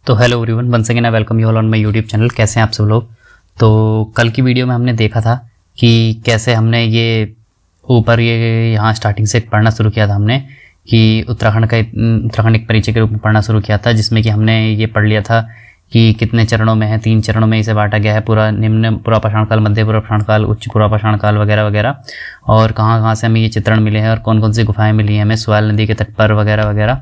तो hello everyone, once again I welcome you all on my YouTube channel. कैसे हैं आप सब लोग। तो कल की वीडियो में हमने देखा था कि कैसे हमने ये ऊपर ये यहाँ स्टार्टिंग से पढ़ना शुरू किया था हमने कि उत्तराखंड एक परिचय के रूप में पढ़ना शुरू किया था, जिसमें कि हमने ये पढ़ लिया था कि कितने चरणों में है। 3 चरणों में इसे बांटा गया है, पूरा निम्न पुरापाषाण काल, मध्य पुरापाषाण काल, उच्च पुरापाषाण काल वगैरह वगैरह। और कहाँ कहाँ से हमें ये चित्रण मिले हैं और कौन कौन सी गुफाएं मिली हैं हमें स्वाल नदी के तट पर वगैरह वगैरह।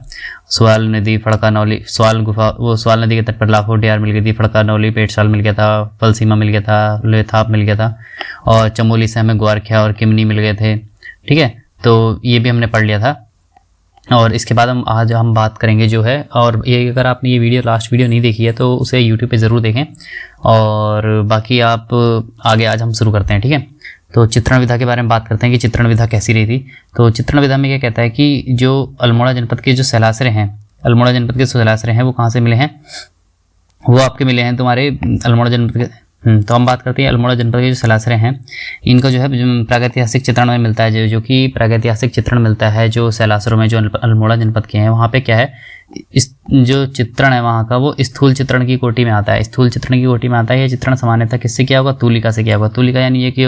स्वाल नदी, फड़का नौली, स्वाल गुफा, वो स्वाल नदी के तट पर लाखों डियार मिल गई थी, फड़का नौली पेटशाल मिल गया था, फलसीमा मिल गया था, लेथाप मिल गया था, और चमोली से हमें ग्वारख्या और किमनी मिल गए थे। ठीक है, तो ये भी हमने पढ़ लिया था। और इसके बाद आज हम बात करेंगे जो है, और ये अगर आपने ये वीडियो लास्ट वीडियो नहीं देखी है तो उसे यूट्यूब पे ज़रूर देखें। और बाकी आप आगे आज हम शुरू करते हैं। ठीक है, तो चित्रण विधा के बारे में बात करते हैं कि चित्रण विधा कैसी रही थी। तो चित्रण विधा में क्या कहता है कि जो अल्मोड़ा जनपद के जो सैलासरे हैं, अल्मोड़ा जनपद के सैलासरे हैं वो कहाँ से मिले हैं, वो आपके मिले हैं तुम्हारे अल्मोड़ा जनपद के। तो हम बात करते हैं अल्मोड़ा जनपद के जो सैलासरे हैं, इनका जो है प्रागैतिहासिक चित्रण में मिलता है, जो कि प्रागैतिहासिक चित्रण मिलता है जो सैलासरों में जो अल्मोड़ा जनपद के हैं। वहाँ पे क्या है, इस जो चित्रण है वहाँ का वो स्थूल चित्रण की कोटि में आता है। स्थूल चित्रण की कोटि में आता है। ये चित्रण सामान्यतः किससे किया होगा, तूलिका से किया होगा। तूलिका यानी ये कि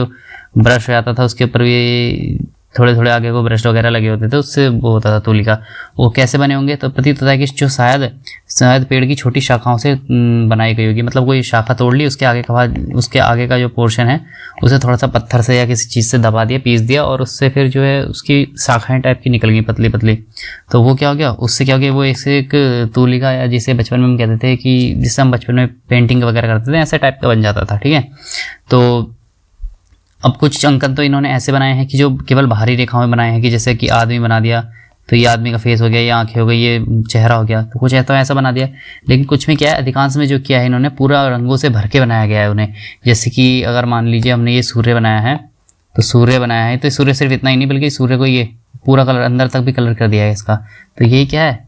ब्रश हो जाता था, उसके ऊपर ये थोड़े थोड़े आगे को ब्रश वगैरह लगे होते थे, उससे वो होता था तूलिका। वो कैसे बने होंगे, तो प्रतीत होता है कि जो शायद पेड़ की छोटी शाखाओं से बनाई गई होगी। मतलब कोई शाखा तोड़ ली, उसके आगे का जो पोर्शन है उसे थोड़ा सा पत्थर से या किसी चीज़ से दबा दिया, पीस दिया, और उससे फिर जो है उसकी शाखाएं टाइप की निकल गई पतली पतली। तो वो क्या हो गया, उससे क्या हो गया, वो एक तूलिका, या जिसे बचपन में हम कहते थे कि जिससे हम बचपन में पेंटिंग वगैरह करते थे, ऐसे टाइप का बन जाता था। ठीक है, तो अब कुछ अंकन तो इन्होंने ऐसे बनाए हैं कि जो केवल बाहरी रेखाओं में बनाए हैं, कि जैसे कि आदमी बना दिया तो ये आदमी का फेस हो गया, ये आंखें हो गई, ये चेहरा हो गया, तो कुछ तो ऐसा बना दिया। लेकिन कुछ में क्या है, अधिकांश में जो किया है इन्होंने पूरा रंगों से भर के बनाया गया है उन्हें। जैसे कि अगर मान लीजिए हमने ये सूर्य बनाया है, तो सूर्य बनाया है, तो सूर्य सिर्फ इतना ही नहीं बल्कि सूर्य को ये पूरा कलर अंदर तक भी कलर कर दिया है इसका। तो यही क्या है,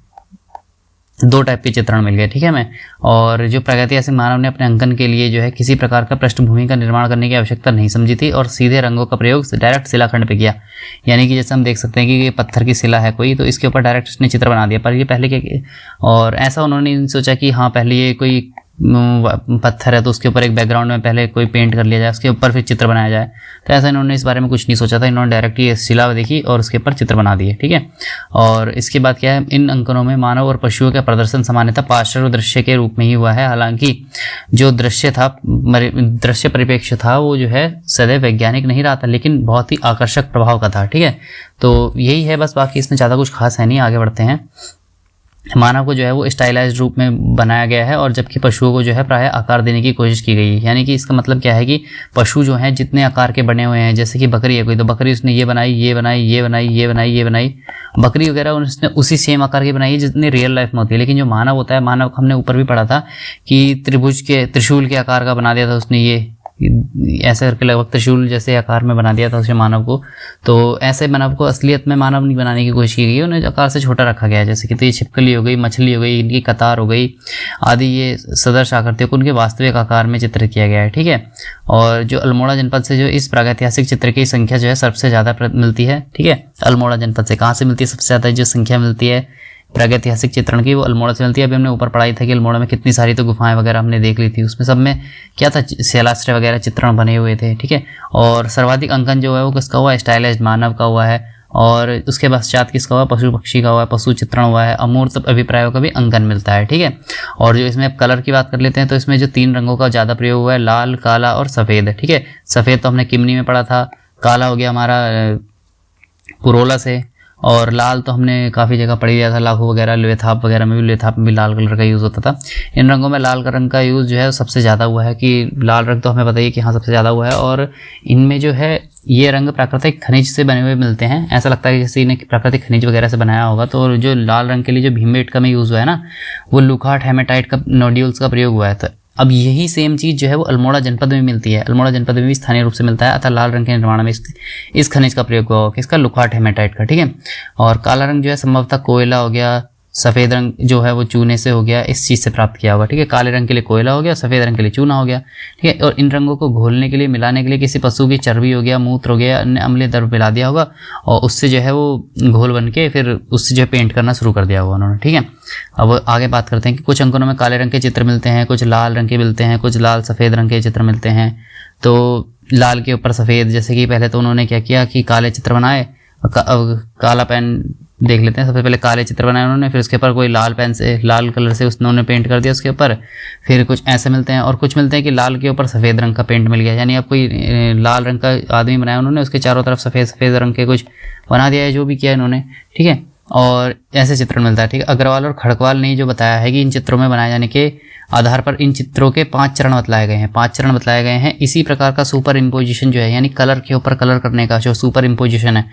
2 टाइप के चित्रण मिल गए। ठीक है हमें। और जो प्रागैतिहासिक मानव ने अपने अंकन के लिए जो है किसी प्रकार का पृष्ठभूमि का निर्माण करने की आवश्यकता नहीं समझी थी और सीधे रंगों का प्रयोग डायरेक्ट शिलाखंड पे किया। यानी कि जैसे हम देख सकते हैं कि ये पत्थर की शिला है कोई, तो इसके ऊपर डायरेक्ट उसने चित्र बना दिया। पर ये पहले क्या, और ऐसा उन्होंने सोचा कि हाँ पहले ये कोई पत्थर है तो उसके ऊपर एक बैकग्राउंड में पहले कोई पेंट कर लिया जाए, उसके ऊपर फिर चित्र बनाया जाए। तो ऐसा इन्होंने इस बारे में कुछ नहीं सोचा था। इन्होंने डायरेक्ट ये शिला देखी और उसके ऊपर चित्र बना दिए। ठीक है, और इसके बाद क्या है, इन अंकनों में मानव और पशुओं का प्रदर्शन सामान्यतः पार्श्व दृश्य के रूप में ही हुआ है। हालांकि जो दृश्य परिप्रेक्ष्य था वो जो है सदैव वैज्ञानिक नहीं रहा था, लेकिन बहुत ही आकर्षक प्रभाव का था। ठीक है, तो यही है बस, बाकी इसमें ज़्यादा कुछ खास है नहीं। आगे बढ़ते हैं। मानव को जो है वो स्टाइलाइज्ड रूप में बनाया गया है, और जबकि पशुओं को जो है प्रायः आकार देने की कोशिश की गई है। यानी कि इसका मतलब क्या है कि पशु जो हैं जितने आकार के बने हुए हैं, जैसे कि बकरी है कोई, तो बकरी उसने ये बनाई, ये बनाई, ये बनाई, ये बनाई, ये बनाई, बकरी वगैरह उसने उसी सेम आकार की बनाई है जितनी रियल लाइफ में होती है। लेकिन जो मानव होता है, मानव हमने ऊपर भी पढ़ा था कि त्रिशूल के आकार का बना दिया था उसने, ये ऐसे करके लगभग त्रिशूल जैसे आकार में बना दिया था उसने मानव को। तो ऐसे मानव को असलियत में मानव नहीं बनाने की कोशिश की गई, उन्हें आकार से छोटा रखा गया है। जैसे कि तो ये छिपकली हो गई, मछली हो गई, इनकी कतार हो गई आदि, ये सदृश आकृतियों को उनके वास्तविक आकार में चित्र किया गया है। ठीक है, और जो अल्मोड़ा जनपद से जो इस प्रागैतिहासिक चित्र की संख्या जो है सबसे ज़्यादा मिलती है। ठीक है, अल्मोड़ा जनपद से कहाँ से मिलती है, सबसे ज़्यादा जो संख्या मिलती है प्रागैतिहासिक चित्रण की, वो अल्मोड़ा से मिलती है। अभी हमने ऊपर पढ़ाई था कि अल्मोड़ा में कितनी सारी तो गुफाएं वगैरह हमने देख ली थी, उसमें सब में क्या था, शैलाश्रय वगैरह चित्रण बने हुए थे। ठीक है, और सर्वाधिक अंकन जो है वो किसका हुआ, स्टाइलाइज्ड मानव का हुआ है। और उसके पश्चात किसका हुआ, पशु पक्षी का हुआ है, पशु चित्रण हुआ है, अमूर्त अभिप्रायों का भी अंकन मिलता है। ठीक है, और जो इसमें कलर की बात कर लेते हैं तो इसमें जो 3 रंगों का ज़्यादा प्रयोग हुआ है, लाल, काला और सफ़ेद। ठीक है, सफ़ेद तो हमने किमनी में पढ़ा था, काला हो गया हमारा पुरोला से, और लाल तो हमने काफ़ी जगह पढ़ लिया था, लाखों वगैरह, लेथाप वगैरह में भी, लेथाप में भी लाल कलर का यूज़ होता था। इन रंगों में लाल रंग का यूज़ जो है सबसे ज़्यादा हुआ है, कि लाल रंग तो हमें पता ही है कि हाँ सबसे ज़्यादा हुआ है। और इनमें जो है ये रंग प्राकृतिक खनिज से बने हुए मिलते हैं। ऐसा लगता है कि जैसे इन्हें प्राकृतिक खनिज वगैरह से बनाया होगा। तो जो लाल रंग के लिए जो भीमबेटका में यूज़ हुआ है ना, वो लुकाट हेमेटाइट का नोड्यूल्स का प्रयोग हुआ है। तो अब यही सेम चीज़ जो है वो अल्मोड़ा जनपद में मिलती है, अल्मोड़ा जनपद में भी स्थानीय रूप से मिलता है। अतः लाल रंग के निर्माण में इस खनिज का प्रयोग हुआ, किसका, लुकाट हेमेटाइट का। ठीक है, और काला रंग जो है संभवतः कोयला हो गया, सफ़ेद रंग जो है वो चूने से हो गया, इस चीज़ से प्राप्त किया होगा, ठीक है। काले रंग के लिए कोयला हो गया, सफ़ेद रंग के लिए चूना हो गया, ठीक है। और इन रंगों को घोलने के लिए, मिलाने के लिए किसी पशु की चर्बी हो गया, मूत्र हो गया, अन्य अम्लीय द्रव्य मिला दिया होगा और उससे जो है वो घोल बन के फिर उससे जो है पेंट करना शुरू कर दिया होगा उन्होंने, ठीक है। अब आगे बात करते हैं कि कुछ अंकनों में काले रंग के चित्र मिलते हैं, कुछ लाल रंग के मिलते हैं, कुछ लाल सफ़ेद रंग के चित्र मिलते हैं। तो लाल के ऊपर सफ़ेद, जैसे कि पहले तो उन्होंने क्या किया कि काले चित्र बनाए, काला पेन देख लेते हैं। सबसे पहले काले चित्र बनाए उन्होंने, फिर उसके ऊपर कोई लाल पेन से, लाल कलर से उन्होंने पेंट कर दिया उसके ऊपर। फिर कुछ ऐसे मिलते हैं और कुछ मिलते हैं कि लाल के ऊपर सफ़ेद रंग का पेंट मिल गया, यानी अब कोई लाल रंग का आदमी बनाया उन्होंने, उसके चारों तरफ सफ़ेद सफ़ेद रंग के कुछ बना दिया है, जो भी किया इन्होंने, ठीक है। और ऐसे चित्रण मिलता है, ठीक है। अग्रवाल और खड़कवाल ने जो बताया है कि इन चित्रों में बनाए जाने के आधार पर इन चित्रों के 5 चरण बतलाए गए हैं, 5 चरण बतलाए गए हैं। इसी प्रकार का सुपर इम्पोजिशन जो है, यानी कलर के ऊपर कलर करने का जो सुपर इम्पोजिशन है,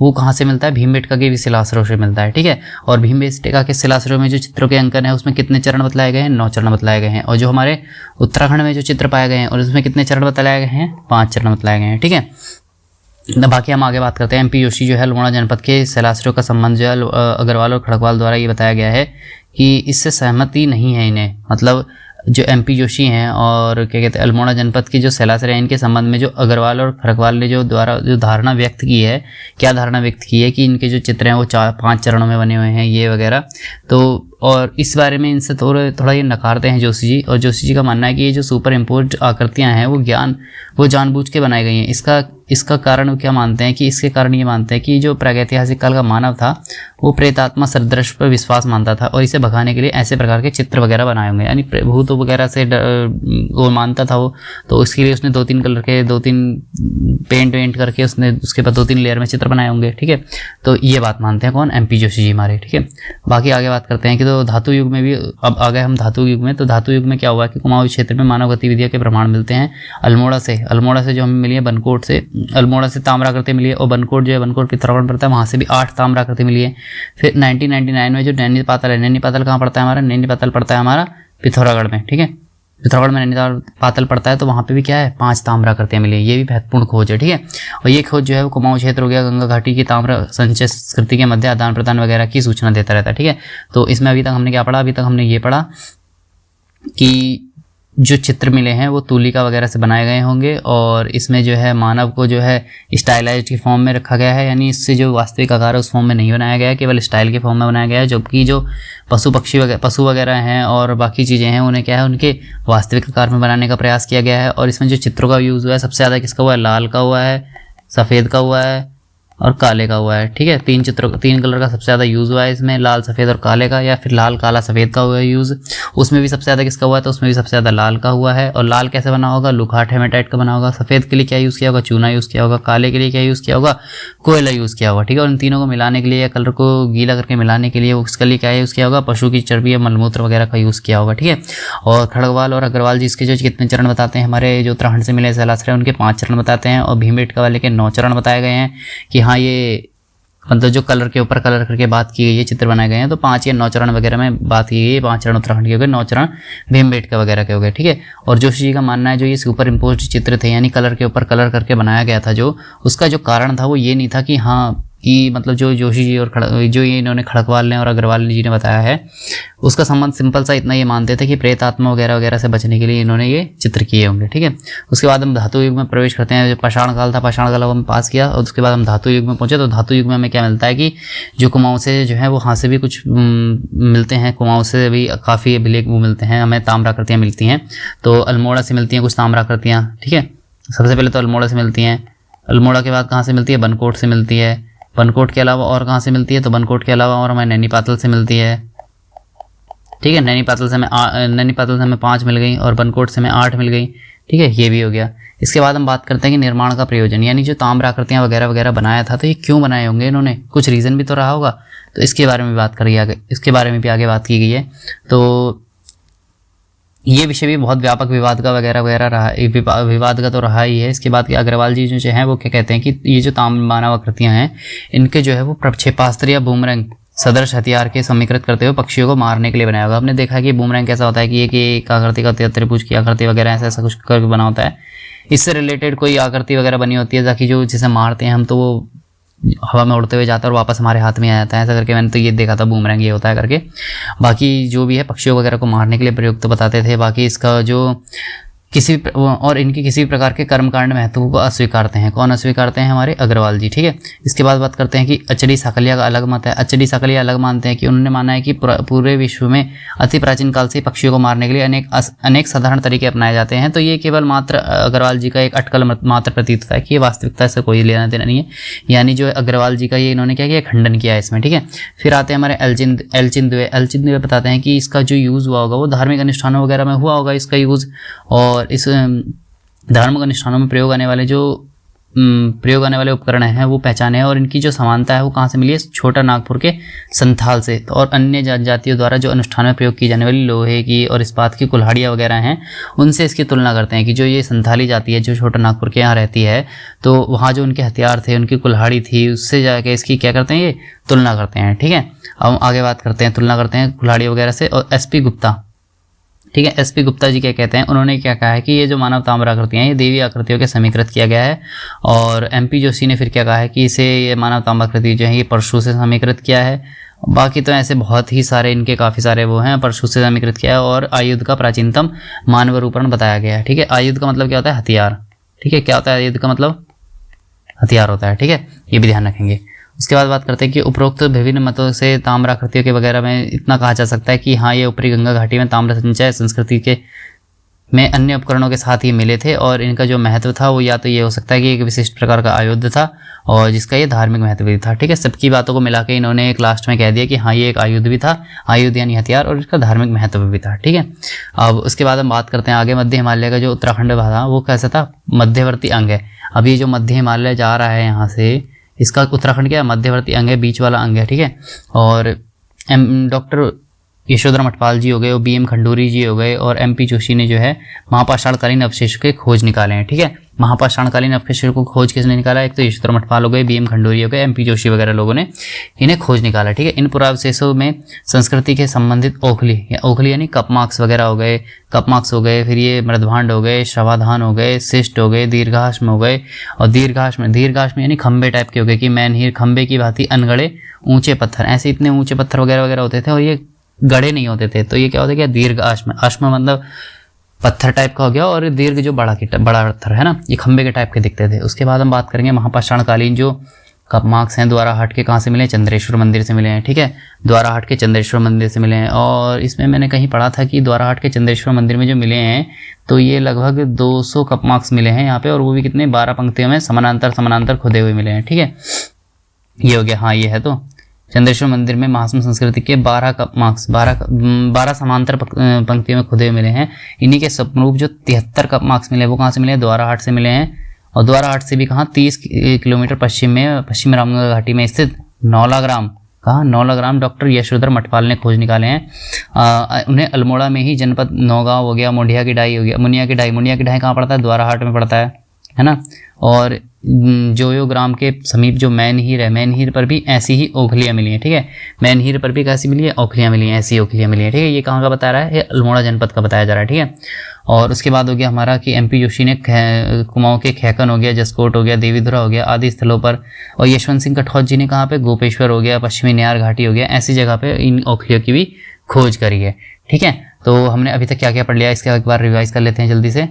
वो कहाँ से मिलता है? भीमबेटका के भी शिलाश्रयों से मिलता है, ठीक है। और भीमबेटका के शिलाश्रयों में जो चित्रों के अंकन है उसमें कितने चरण बतलाए गए हैं? 9 चरण बतलाए गए हैं। और जो हमारे उत्तराखंड में जो चित्र पाए गए हैं और उसमें कितने चरण बतलाए गए हैं? 5 चरण बतलाए गए हैं, ठीक है। बाकी हम आगे बात करते हैं। एमपी जोशी जो है अल्मोड़ा जनपद के शिलाश्रयों का संबंध जो है अग्रवाल और खड़कवाल द्वारा ये बताया गया है कि इससे सहमति नहीं है इन्हें, मतलब जो एमपी जोशी हैं और क्या कहते हैं अल्मोड़ा जनपद की जो शिलाश्रय हैं, इनके संबंध में जो अग्रवाल और खड़कवाल ने जो धारणा व्यक्त की है, क्या धारणा व्यक्त की है कि इनके जो चित्र हैं वो 5 चरणों में बने हुए हैं ये वगैरह। तो और इस बारे में इनसे थोड़ा ये नकारते हैं जोशी जी। और जोशी जी का मानना है कि ये जो सुपर इम्पोज आकृतियाँ हैं वो जानबूझ के बनाई गई हैं। इसका कारण वो क्या मानते हैं कि इसके कारण ये मानते हैं कि जो प्रागैतिहासिक काल का मानव था वो प्रेतात्मा सदृश पर विश्वास मानता था और इसे भगाने के लिए ऐसे प्रकार के चित्र वगैरह बनाए होंगे, यानी भूत वगैरह से वो मानता था वो। तो इसके लिए उसने 2-3 कलर के 2-3 पेंट करके उसने उसके बाद 2-3 लेयर में चित्र बनाए होंगे, ठीक है। तो ये बात मानते हैं कौन? एमपी जोशी जी हमारे, ठीक है। बाकी आगे बात करते हैं कि तो धातु युग में भी, अब आ गए हम धातु युग में। तो धातु युग में क्या हुआ कि कुमाऊं क्षेत्र में मानव गतिविधियों के प्रमाण मिलते हैं अल्मोड़ा से जो हमें मिली है बनकोट से, अल्मोड़ा से ताम्राकृति मिली है और बनकोट जो है बनकोट पिथौरागढ़ पड़ता है, वहाँ से भी 8 ताम्राकृति मिली है। फिर 1999 में जो नैनी पातल है, नैनी पातल कहाँ पड़ता है हमारा? नैनी पातल पड़ता है हमारा पिथौरागढ़ में, ठीक है। पिथौरागढ़ में नैनी पातल पड़ता है, तो वहाँ पे भी क्या है? 5 ताम्राकृतियाँ मिली है। ये भी महत्वपूर्ण खोज है, ठीक है। और ये खोज जो है वो कुमाऊं क्षेत्र हो गया, गंगा घाटी की ताम्र संचय संस्कृति के मध्य आदान प्रदान वगैरह की सूचना देता रहता है, ठीक है। तो इसमें अभी तक हमने क्या पढ़ा? अभी तक हमने ये पढ़ा कि जो चित्र मिले हैं वो तूलिका वगैरह से बनाए गए होंगे और इसमें जो है मानव को जो है स्टाइलाइज्ड की फॉर्म में रखा गया है, यानी इससे जो वास्तविक आकार है उस फॉर्म में नहीं बनाया गया है, केवल स्टाइल के फॉर्म में बनाया गया है। जबकि जो पशु वगैरह हैं और बाकी चीज़ें हैं उन्हें क्या है, उनके वास्तविक आकार में बनाने का प्रयास किया गया है। और इसमें जो चित्रों का यूज़ हुआ है सबसे ज़्यादा किसका हुआ है? लाल का हुआ है, सफ़ेद का हुआ है और काले का हुआ है, ठीक है। 3 कलर का सबसे ज़्यादा यूज़ हुआ है इसमें, लाल सफ़ेद और काले का, या फिर लाल काला सफ़ेद का हुआ है यूज़। उसमें भी सबसे ज़्यादा किसका हुआ है? तो उसमें भी सबसे ज़्यादा लाल का हुआ है। और लाल कैसे बना होगा? लुकाट हेमेटाइट का बना होगा। सफ़ेद के लिए क्या यूज़ किया होगा? चूना यूज़ किया होगा। काले के लिए क्या यूज़ किया होगा? कोयला यूज़ किया होगा, ठीक है। और इन तीनों को मिलाने के लिए या कलर को गीला करके मिलाने के लिए उसके लिए क्या यूज़ किया होगा? पशु की चर्बी या मलमूत्र वगैरह का यूज़ किया होगा, ठीक है। और खड़गवाल और अग्रवाल जी इसके जो कितने चरण बताते हैं, हमारे जो उत्तराखंड से मिले शिलाश्रय उनके 5 चरण बताते हैं। और भीमबेटका वाले के 9 चरण बताए गए हैं कि हाँ ये मतलब जो कलर के ऊपर कलर करके बात की गई है, चित्र बनाए गए हैं। तो 5 या 9 चरण वगैरह में बात की गई है। 5 चरण उत्तराखंड के हो गए, 9 चरण भीमबेटका वगैरह के हो गए, ठीक है। और जोशी जी का मानना है जो ये सुपर इम्पोज्ड चित्र थे, यानी कलर के ऊपर कलर करके बनाया गया था, जो उसका जो कारण था वो ये नहीं था कि हाँ कि मतलब जो जोशी जी और जो ये इन्होंने खड़कवाल ने और अग्रवाल जी ने बताया है उसका संबंध सिंपल सा इतना ये मानते थे कि प्रेत आत्मा वगैरह वगैरह से बचने के लिए इन्होंने ये चित्र किए होंगे, ठीक है। उसके बाद हम धातु युग में प्रवेश करते हैं। जो पाषाण काल था, पाषाण काल हम पास किया और उसके बाद हम धातु युग में पहुंचे। तो धातु युग में हमें क्या मिलता है कि जो कुमाऊं से जो है वो वहाँ से भी कुछ मिलते हैं, कुमाऊं से भी काफ़ी अभिलेख वो मिलते हैं, हमें ताम्राकृतियाँ मिलती हैं। तो अल्मोड़ा से मिलती हैं कुछ ताम्राकृतियाँ, ठीक है। सबसे पहले तो अल्मोड़ा से मिलती हैं। अल्मोड़ा के बाद कहाँ से मिलती है? बनकोट से मिलती है। बनकोट के अलावा और कहाँ से मिलती है? तो बनकोट के अलावा और हमें नैनी पातल से मिलती है, ठीक है। नैनी पातल से हमें 5 मिल गई और बनकोट से हमें 8 मिल गई, ठीक है। ये भी हो गया। इसके बाद हम बात करते हैं कि निर्माण का प्रयोजन, यानी जो ताम्राकृतियाँ वगैरह वगैरह बनाया था तो ये क्यों बनाए होंगे इन्होंने? कुछ रीज़न भी तो रहा होगा, तो इसके बारे में बात करिए आगे, इसके बारे में भी आगे बात की गई है। तो ये विषय भी बहुत व्यापक विवाद का वगैरह वगैरह रहा, विवाद का तो रहा ही है। इसके बाद अग्रवाल जी जो है वो क्या कहते हैं कि ये जो मानव आकृतियाँ हैं इनके जो है वो प्रक्षेपास्त्र या बूमरैंग सदृश हथियार के समीकृत करते हुए पक्षियों को मारने के लिए बनाया होगा। हमने देखा कि बूमरैंग कैसा होता है कि एक आकृति का त्रिभुज की आकृति वगैरह ऐसा कुछ करके बना होता है। इससे रिलेटेड कोई आकृति वगैरह बनी होती है ताकि जो जिसे मारते हैं हम तो वो हवा में उड़ते हुए जाता है और वापस हमारे हाथ में आ जाता है, ऐसा करके मैंने तो ये देखा था, बूमरैंग ये होता है करके। बाकी जो भी है पक्षियों वगैरह को मारने के लिए प्रयुक्त तो बताते थे। बाकी इसका जो और इनके किसी भी प्रकार के कर्मकांड महत्व को अस्वीकारते हैं। कौन अस्वीकारते हैं? हमारे अग्रवाल जी, ठीक है। इसके बाद बात करते हैं कि अचडी साकलिया का अलग मत है। अचडी साकलिया अलग मानते हैं कि उन्होंने माना है कि पूरे विश्व में अति प्राचीन काल से पक्षियों को मारने के लिए अनेक साधारण तरीके अपनाए जाते हैं। तो ये केवल मात्र अग्रवाल जी का एक अटकल मात्र प्रतीत होता है कि ये वास्तविकता से कोई लेना देना नहीं है। यानी जो अग्रवाल जी का ये इन्होंने क्या किया, खंडन किया है इसमें, ठीक है। फिर आते हैं हमारे एलचिन दुबे बताते हैं कि इसका जो यूज़ हुआ होगा वो धार्मिक अनुष्ठानों वगैरह में हुआ होगा इसका यूज़। और इस धार्मिक अनुष्ठानों में प्रयोग आने वाले उपकरण हैं वो पहचाने हैं। और इनकी जो समानता है वो कहाँ से मिली है? छोटा नागपुर के संथाल से। तो और अन्य जनजातियों द्वारा जो अनुष्ठान में प्रयोग की जाने वाली लोहे की और इस्पात की कुल्हाड़ियाँ वगैरह हैं उनसे इसकी तुलना करते हैं कि जो ये संथाली जाति है जो छोटा नागपुर के यहाँ रहती है, तो वहाँ जो उनके हथियार थे, उनकी कुल्हाड़ी थी, उससे जाके इसकी क्या करते हैं, ये तुलना करते हैं, ठीक है। अब आगे बात करते हैं, तुलना करते हैं कुल्हाड़ी वगैरह से। और SP गुप्ता, ठीक है, SP गुप्ता जी क्या कहते हैं? उन्होंने क्या कहा है कि ये जो मानव ताम्र आकृतियाँ हैं ये देवी आकृतियों के समीकृत किया गया है। और MP जोशी ने फिर क्या कहा है कि इसे ये मानव ताम्र आकृति जो है ये परशु से समीकृत किया है। बाकी तो ऐसे बहुत ही सारे इनके काफ़ी सारे वो हैं, परशु से समीकृत किया है। और आयुध का प्राचीनतम मानव रूपण बताया गया है, ठीक है। आयुध का मतलब क्या होता है? हथियार, ठीक है। क्या होता है आयुध का मतलब? हथियार होता है, ठीक है, ये भी ध्यान रखेंगे। उसके बाद बात करते हैं कि उपरोक्त विभिन्न मतों से ताम्राकृतियों के वगैरह में इतना कहा जा सकता है कि हाँ ये ऊपरी गंगा घाटी में ताम्र संचय संस्कृति के में अन्य उपकरणों के साथ ही मिले थे। और इनका जो महत्व था वो या तो ये हो सकता है कि एक विशिष्ट प्रकार का आयुध था और जिसका ये धार्मिक महत्व भी था, ठीक है। सबकी बातों को मिला के इन्होंने एक लास्ट में कह दिया कि हाँ ये एक आयुध भी था, आयुध यानी हथियार, और इसका धार्मिक महत्व भी था, ठीक है। अब उसके बाद हम बात करते हैं आगे मध्य हिमालय का जो उत्तराखंड था वो कैसा था? मध्यवर्ती अंग है। अब ये जो मध्य हिमालय जा रहा है यहाँ से, इसका उत्तराखंड क्या है? मध्यवर्ती अंग है, बीच वाला अंग है, ठीक है। और डॉक्टर यशोधर मठपाल जी हो गए और BM खंडूरी जी हो गए और MP जोशी ने जो है महापाषाणकालीन अवशेषों के खोज निकाले हैं, ठीक है। महापाषाणकालीन अवशेषों को खोज किसने निकाला? एक तो यशोधर मठपाल हो गए, BM खंडूरी हो गए, MP जोशी वगैरह लोगों ने इन्हें खोज निकाला, ठीक है। इन पुरावशेषों में संस्कृति के संबंधित ओखली यानी कप मार्क्स वगैरह हो गए, कप मार्क्स हो गए, फिर ये मृदभांड हो गए, श्रवाधान हो गए, शिष्ट हो गए, दीर्घाश्म हो गए। और दीर्घाश्म यानी खंबे टाइप के हो गए कि मैनहीर खंबे की भांति अनगढ़े ऊंचे पत्थर, ऐसे इतने ऊंचे पत्थर वगैरह होते थे और ये गड़े नहीं होते थे। तो ये क्या होता है? क्या दीर्घ आश्म मतलब पत्थर टाइप का हो गया, और दीर्घ जो बड़ा पत्थर है ना, ये खंबे के टाइप के दिखते थे। उसके बाद हम बात करेंगे महापाषाणकालीन जो कप मार्क्स हैं द्वाराहाट के कहाँ से मिले? चंद्रेश्वर मंदिर से मिले हैं, ठीक है। द्वाराहाट के चंद्रेश्वर मंदिर से मिले हैं। और इसमें मैंने कहीं पढ़ा था कि द्वाराहाट के चंद्रेश्वर मंदिर में जो मिले हैं तो ये लगभग 200 कप मार्क्स मिले हैं यहाँ पे, और वो भी कितने? 12 पंक्तियों में समानांतर खुदे हुए मिले हैं, ठीक है। ये हो गया, हाँ ये है। तो चंद्रेश्वर मंदिर में महासम संस्कृति के 12 कप मार्क्स 12 समांतर पंक्तियों में खुदे मिले हैं। इन्हीं के स्वरूप जो 73 कप मार्क्स मिले वो कहाँ से मिले? द्वाराहाट से मिले हैं। और द्वाराहाट से भी कहाँ? 30 किलोमीटर पश्चिम रामगंगा घाटी में स्थित नौलाग्राम, कहाँ? नौलाग्राम डॉक्टर यशोधर मठपाल ने खोज निकाले हैं। उन्हें अल्मोड़ा में ही जनपद नौगांव हो गया, मुनिया की ढाई कहाँ पड़ता है? द्वाराहाट में पड़ता है ना। और जोयो ग्राम के समीप जो मैनहीर है, मैनहीर पर भी ऐसी ही ओखलियाँ मिली हैं, ठीक है। मैनहीर पर भी कैसी मिली है? ओखलियाँ मिली हैं, ऐसी ओखलियाँ मिली हैं, ठीक है। ये कहाँ का बता रहा है? ये अल्मोड़ा जनपद का बताया जा रहा है, ठीक है। और उसके बाद हो गया हमारा कि MP जोशी ने कुमाऊं के खैकन हो गया, जसकोट हो गया, देवीधुरा हो गया आदि स्थलों पर। और यशवंत सिंह कठौत जी ने कहाँ पे? गोपेश्वर हो गया, पश्चिमी न्यार घाटी हो गया, ऐसी जगह पे इन ओखलियों की भी खोज करी है, ठीक है। तो हमने अभी तक क्या क्या पढ़ लिया, इसका एक बार रिवाइज कर लेते हैं जल्दी से।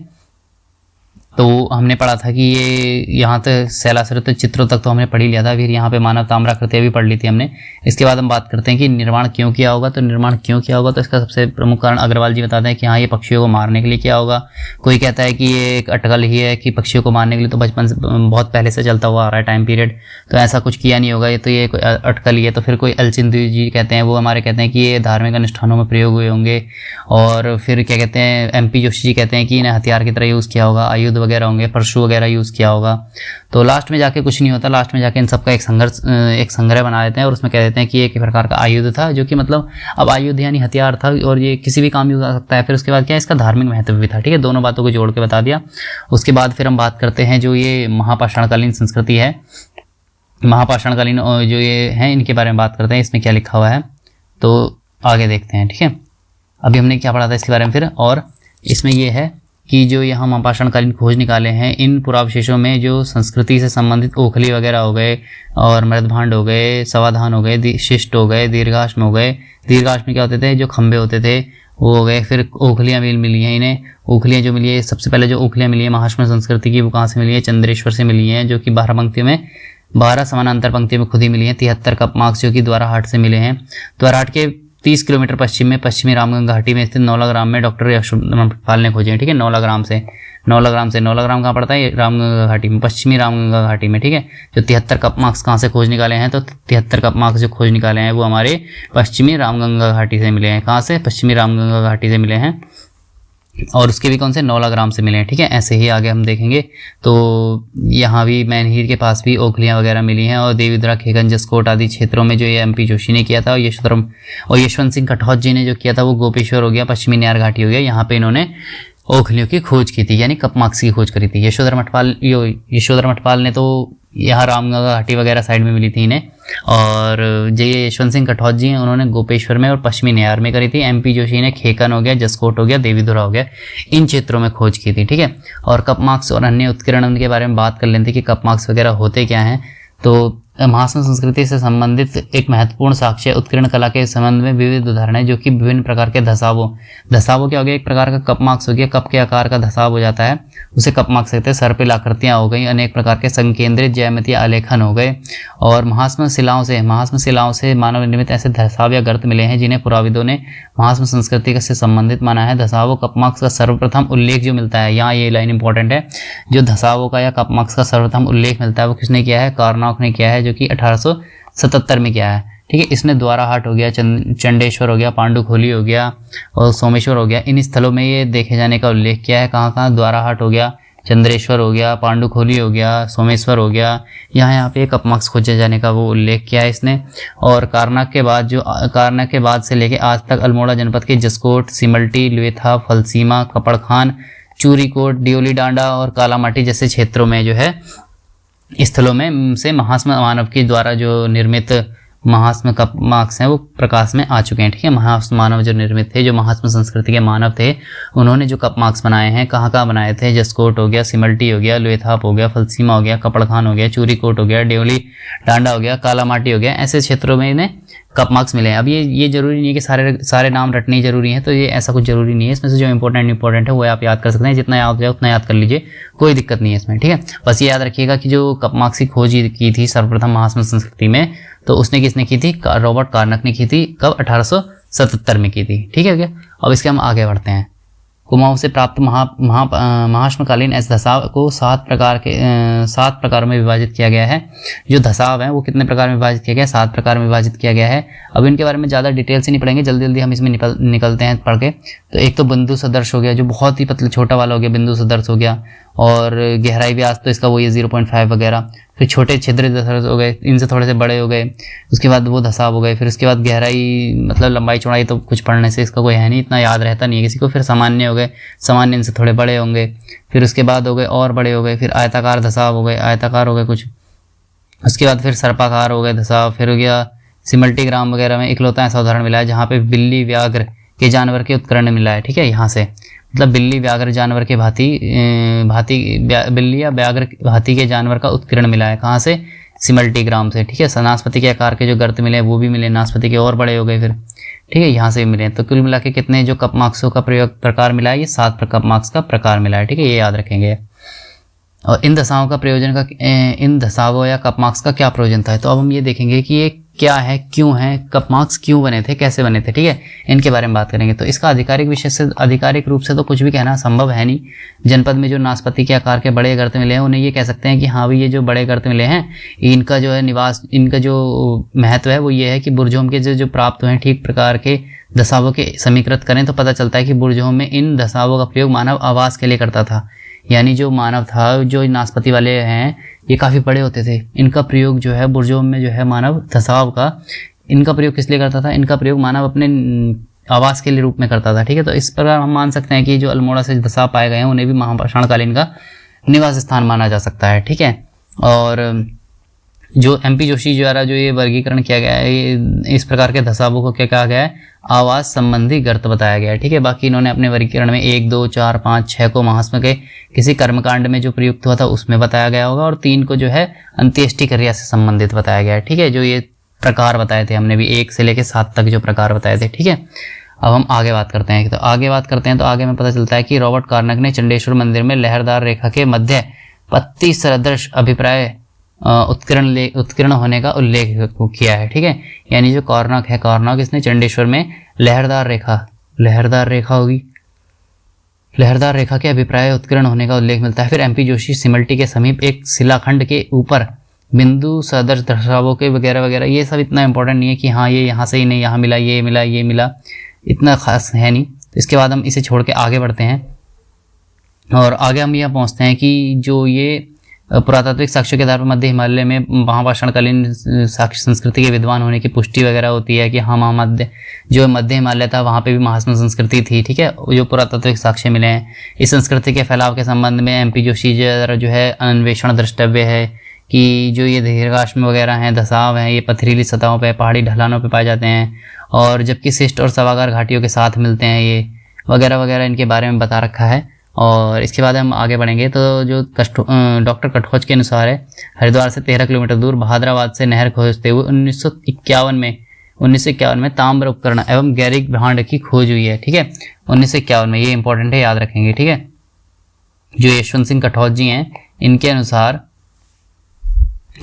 तो हमने पढ़ा था कि ये यहाँ तक शैलाश्रित चित्रों तक तो हमने पढ़ ही लिया था, फिर यहाँ पे मानव ताम्राकृतियाँ भी पढ़ ली थी हमने। इसके बाद हम बात करते हैं कि निर्माण क्यों किया होगा। तो निर्माण क्यों किया होगा तो इसका सबसे प्रमुख कारण अग्रवाल जी बताते हैं कि हाँ ये पक्षियों को मारने के लिए किया होगा। कोई कहता है कि ये एक अटकल ही है कि पक्षियों को मारने के लिए तो बचपन से बहुत पहले से चलता हुआ आ रहा है टाइम पीरियड, तो ऐसा कुछ किया नहीं होगा, ये तो ये अटकल ही है। तो फिर कोई एलचिन जी कहते हैं, वो हमारे कहते हैं कि ये धार्मिक अनुष्ठानों में प्रयोग हुए होंगे। और फिर क्या कहते हैं MP जोशी जी कहते हैं कि इन्हें हथियार की तरह यूज़ किया होगा, आयुध वगैरह होंगे, परशु वगैरह यूज़ किया होगा। तो लास्ट में जाके कुछ नहीं होता, लास्ट में जाके इन सबका एक संग्रह बना देते हैं और उसमें कह देते हैं कि एक प्रकार का आयुध था, जो कि मतलब अब आयुध यानी हथियार था और ये किसी भी काम यूज आ सकता है। फिर उसके बाद क्या, इसका धार्मिक महत्व भी था, ठीक है। दोनों बातों को जोड़ के बता दिया। उसके बाद फिर हम बात करते हैं जो ये महापाषाणकालीन संस्कृति है, महापाषाणकालीन जो ये है इनके बारे में बात करते हैं, इसमें क्या लिखा हुआ है तो आगे देखते हैं, ठीक है। अभी हमने क्या पढ़ा था इसके बारे में फिर, और इसमें ये है कि जो यहाँ महापाषाणकालीन खोज निकाले हैं, इन पुरावशेषों में जो संस्कृति से संबंधित ओखली वगैरह हो गए और मृदभांड हो गए, सवाधान हो गए, शिष्ट हो गए, दीर्घाश्म हो गए। दीर्घाश्म में क्या होते थे, जो खंभे होते थे वो हो गए। फिर ओखलियाँ मिली हैं इन्हें। ओखलियाँ जो मिली है, सबसे पहले जो ओखलियाँ मिली है महाश्म संस्कृति की, वो कहाँ से मिली है, चंद्रेश्वर से मिली हैं, जो कि 12 पंक्तियों में 12 समानांतर पंक्तियों में खुद ही मिली हैं। 73 कप मार्क्स जो कि द्वाराहाट से मिले हैं। द्वाराहाट के 30 किलोमीटर पश्चिम में पश्चिमी रामगंगा घाटी में स्थित नौलाग्राम में डॉक्टर यशवंत मठपाल ने खोजे हैं। ठीक है, नौलाग्राम से नौलाग्राम कहाँ पड़ता है, रामगंगा घाटी में, पश्चिमी रामगंगा घाटी में। ठीक है, जो 73 कप मार्क्स कहाँ से खोज निकाले हैं, तो 73 कप मार्क्स जो खोज निकाले हैं वो हमारे पश्चिमी रामगंगा घाटी से मिले हैं। कहाँ से, पश्चिमी रामगंगा घाटी से मिले हैं। और उसके भी कौन से, नौलाग्राम से मिले हैं। ठीक है, ऐसे ही आगे हम देखेंगे तो यहाँ भी मैनहीर के पास भी ओखलियाँ वगैरह मिली हैं। और देवीधुरा, खेगन, जसकोट आदि क्षेत्रों में जो ये MP जोशी ने किया था, और यशवंत सिंह कटौत जी ने जो किया था वो गोपेश्वर हो गया, पश्चिमी न्यार घाटी हो गया, यहाँ पे इन्होंने ओखलियों की खोज की थी, यानी कप मार्क्स की खोज करी थी। यशोधर मठपाल ने तो यहाँ रामगंगा घाटी वगैरह साइड में मिली थी इन्हें। और जो ये यशवंत सिंह कटौत जी हैं, उन्होंने गोपेश्वर में और पश्चिमी न्यार में करी थी। MP जोशी ने खेकन हो गया, जसकोट हो गया, देवीधुरा हो गया, इन क्षेत्रों में खोज की थी। ठीक है, और कप मार्क्स और अन्य उत्कीर्ण के बारे में बात कर लेते हैं कि कप मार्क्स वगैरह होते क्या हैं। तो महाश्म संस्कृति से संबंधित एक महत्वपूर्ण साक्ष्य उत्कीर्ण कला के संबंध में विविध उदाहरण है, जो कि विभिन्न प्रकार के धसावों क्या हो गया, एक प्रकार का कप मार्क्स हो गया, कप के आकार का धसाव हो जाता है, उसे कप मार्क्स कहते हैं। सर्पिल आकृतियाँ हो गई, अनेक प्रकार के संकेंद्रित ज्यामितीय आलेखन हो गए। और महाश्म शिलाओं से मानव निर्मित ऐसे धसाव या गर्त मिले हैं जिन्हें पुराविदों ने महाश्म संस्कृति से संबंधित माना है। धसावों कप मार्क्स का सर्वप्रथम उल्लेख जो मिलता है, यहाँ ये लाइन इंपॉर्टेंट है, जो धसावों का या कप मार्क्स का सर्वप्रथम उल्लेख मिलता है वो किसने किया है, कारनॉक ने किया है, जो कि 1877 में किया है। ठीक है, इसने द्वाराहाट हो गया, चंडेश्वर हो गया, पांडुखोली हो गया और सोमेश्वर हो गया, इन स्थलों में ये देखे जाने का उल्लेख किया है। कहाँ, द्वाराहाट हो गया, चंद्रेश्वर हो गया, पांडुखोली हो गया, सोमेश्वर हो गया, यहाँ पे कप मार्क्स खोजे जाने का वो उल्लेख किया है इसने। और कारनाक के बाद से लेके आज तक अल्मोड़ा जनपद के जसकोट, सिमल्टी, लुएथा, फलसीमा, कपड़खान, चूरीकोट, डियोली डांडा और कालामाटी जैसे क्षेत्रों में जो है स्थलों में से महाश्म मानव के द्वारा जो निर्मित महाश्म कप मार्क्स हैं वो प्रकाश में आ चुके हैं। ठीक है, महाश्म मानव जो निर्मित थे, जो महाश्म संस्कृति के मानव थे, उन्होंने जो कप मार्क्स बनाए हैं कहाँ बनाए थे, जसकोट हो गया, सिमल्टी हो गया, लुएथाप हो गया, फलसीमा हो गया, कपड़खान हो गया, चूरीकोट हो गया, डेवली डांडा हो गया, कालामाटी हो गया, ऐसे क्षेत्रों में इन्हें कप मार्क्स मिले हैं। अब ये जरूरी नहीं है कि सारे नाम रटने जरूरी हैं, तो ये ऐसा कुछ जरूरी नहीं है। इसमें से जो इंपॉर्टेंट है वो आप याद कर सकते हैं, जितना याद हो जाए उतना याद कर लीजिए, कोई दिक्कत नहीं है इसमें। ठीक है, बस ये याद रखिएगा कि जो कप मार्क्स की खोज की थी सर्वप्रथम महाश्म संस्कृति में, तो उसने किसने की थी, रॉबर्ट कारनक ने की थी। कब, 1877 में की थी। ठीक है, अब इसके हम आगे बढ़ते हैं। कुमाऊं से प्राप्त महाश्मकालीन ऐसे धसाव को 7 प्रकारों में विभाजित किया गया है। जो धसाव हैं वो कितने प्रकार में विभाजित किया गया है, 7 प्रकार में विभाजित किया गया है। अब इनके बारे में ज़्यादा डिटेल से नहीं पढ़ेंगे, जल्दी हम इसमें निकलते हैं पढ़ के। तो एक तो बिंदु सदर्श हो गया, जो बहुत ही पतला छोटा वाला हो गया, बिंदु सदर्श हो गया। और गहराई व्यास तो इसका वही 0.5 वगैरह। फिर छोटे छिद्र धसाव हो गए, इनसे थोड़े से बड़े हो गए। उसके बाद वो धसाव हो गए। फिर उसके बाद गहराई मतलब लंबाई चौड़ाई तो कुछ पढ़ने से इसका कोई है नहीं, इतना याद रहता नहीं है किसी को। फिर सामान्य हो गए, सामान्य इनसे थोड़े बड़े होंगे। फिर उसके बाद हो गए और बड़े हो गए। फिर आयताकार धसाव हो गए, आयताकार हो गए कुछ। उसके बाद फिर सर्पाकार हो गए धसाव। फिर हो गया सिमल्टीग्राम वगैरह में इकलौता ऐसा उदाहरण मिला है जहाँ पे बिल्ली व्याघ्र के जानवर के उत्कीर्ण मिला है। ठीक है, यहाँ से मतलब बिल्ली व्याघ्र जानवर के बिल्ली या व्याघ्र हाथी के जानवर का उत्कीर्ण मिला है। कहाँ से, सिमल्टीग्राम से। ठीक है, नाशपाती के आकार के जो गर्त मिले वो भी मिले, नाशपाती के और बड़े हो गए फिर। ठीक है, यहाँ से भी मिले। तो कुल मिला के कितने जो कप मार्क्सों का प्रकार मिला है, ये 7 कप मार्क्स का प्रकार मिला है। ठीक है, ये याद रखेंगे। और इन धसावों या कप मार्क्स का क्या प्रयोजन था। तो अब हम ये देखेंगे कि ये क्या है, क्यों है, कप मार्क्स क्यों बने थे, कैसे बने थे। ठीक है, इनके बारे में बात करेंगे। तो इसका आधिकारिक रूप से तो कुछ भी कहना संभव है नहीं। जनपद में जो नाशपाती के आकार के बड़े गर्त मिले हैं उन्हें ये कह सकते हैं कि हाँ भाई ये जो बड़े गर्त मिले हैं इनका जो है निवास, इनका जो महत्व है वो ये है कि बुर्जोम के जो प्राप्त हुए हैं ठीक प्रकार के धसावों के समीकृत करें तो पता चलता है कि बुर्जोम में इन धसावों का प्रयोग मानव आवास के लिए करता था। यानी जो मानव था, जो नाशपाती वाले हैं, ये काफ़ी बड़े होते थे। इनका प्रयोग जो है बुर्जों में जो है मानव धसाव का, इनका प्रयोग किस लिए करता था, इनका प्रयोग मानव अपने आवास के लिए रूप में करता था। ठीक है, तो इस प्रकार हम मान सकते हैं कि जो अल्मोड़ा से धसाव पाए गए हैं उन्हें भी महापाषाणकालीन का निवास स्थान माना जा सकता है। ठीक है, और जो MP जोशी द्वारा जो ये वर्गीकरण किया गया है, इस प्रकार के धसावों को क्या कहा गया है, आवास संबंधी गर्त बताया गया है। ठीक है, बाकी इन्होंने अपने वर्गीकरण में 1, 2, 4, 5, 6 को महास्म के किसी कर्मकांड में जो प्रयुक्त हुआ था उसमें बताया गया होगा, और 3 को जो है अंत्येष्टि क्रिया से संबंधित बताया गया है। ठीक है, जो ये प्रकार बताए थे हमने भी 1 से लेकर 7 तक जो प्रकार बताए थे। ठीक है, अब हम आगे बात करते हैं। तो आगे में पता चलता है कि रॉबर्ट कार्नक ने चंडेश्वर मंदिर में लहरदार रेखा के मध्य पत्ती सदृश अभिप्राय उत्कीर्ण होने का उल्लेख किया है। ठीक है, यानी जो कार्नक इसने चंडेश्वर में लहरदार रेखा के अभिप्राय उत्कीर्ण होने का उल्लेख मिलता है। फिर MP जोशी सिमल्टी के समीप एक शिलाखंड के ऊपर बिंदु सदृश दर्शावों के वगैरह वगैरह, ये सब इतना इंपॉर्टेंट नहीं है कि हाँ ये यहाँ से ही नहीं, यहाँ मिला, ये मिला, इतना खास है नहीं। तो इसके बाद हम इसे छोड़ के आगे बढ़ते हैं, और आगे हम यहाँ पहुँचते हैं कि जो ये पुरातात्विक साक्ष्यों के आधार पर मध्य हिमालय में महापाषाणकालीन साक्ष्य संस्कृति के विद्वान होने की पुष्टि वगैरह होती है कि हाँ मध्य हिमालय था, वहाँ पे भी महास्म संस्कृति थी। ठीक है, जो पुरातात्विक साक्ष्य मिले हैं इस संस्कृति के फैलाव के संबंध में MP जोशी जो है अन्वेषण द्रष्टव्य है कि जो ये दीर्घाश्म वगैरह हैं, धसाव हैं, ये पथरीली सतहों पे, पहाड़ी ढलानों पे पाए जाते हैं, और जबकि शिष्ट और सवागार घाटियों के साथ मिलते हैं, ये वगैरह वगैरह इनके बारे में बता रखा है। और इसके बाद हम आगे बढ़ेंगे तो जो डॉक्टर कटोच के अनुसार है, हरिद्वार से 13 किलोमीटर दूर बहादराबाद से नहर खोजते हुए 1951 में ताम्र उपकरण एवं गैरिक भांड की खोज हुई है। ठीक है, 1951 में, ये इंपॉर्टेंट है, याद रखेंगे। ठीक है, जो यशवंत सिंह कटोच जी हैं, इनके अनुसार,